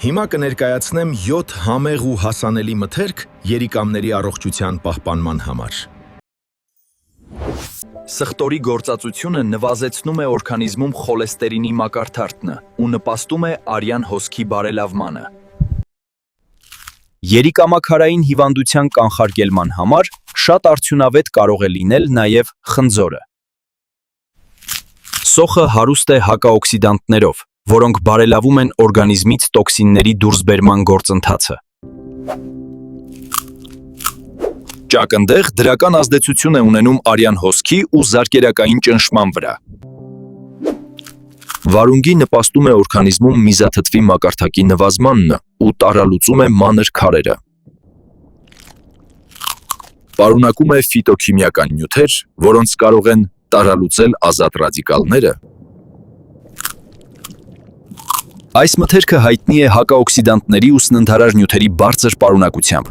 Հիմա կներկայացնեմ 7 համեղ ու հասանելի մթերք երիկամների առողջության պահպանման համար։ Սխտորի գործածությունը նվազեցնում է օրգանիզմում խոլեստերինի մակարդակը ու նպաստում է արյան հոսքի բարելավմանը։ Երիկամաքարային հիվանդության կանխարգելման համար շատ արդյունավետ կարող է լինել նաև խնձորը։ Սոխը հարուստ է հակաօքսիդանտներով, որոնք բարելավում են օրգանիզմից տոքսինների դուրսբերման գործընթացը։ Ճակնդեղ դրական ազդեցություն է ունենում արյան հոսքի ու զարկերակային ճնշման վրա։ Վարունգի նպաստում է օրգանիզմում միզաթթվի մակարդակի նվազմանն ու տարալուծում է մանր քարերը։ Պարունակում է ֆիտոքիմիական նյութեր, որոնց կարող են տարալուծել ազատ ռադիկալները։ Այս մթերքը հայտնի է հակաօքսիդանտների ու սննդարար նյութերի բարձր պարունակությամբ։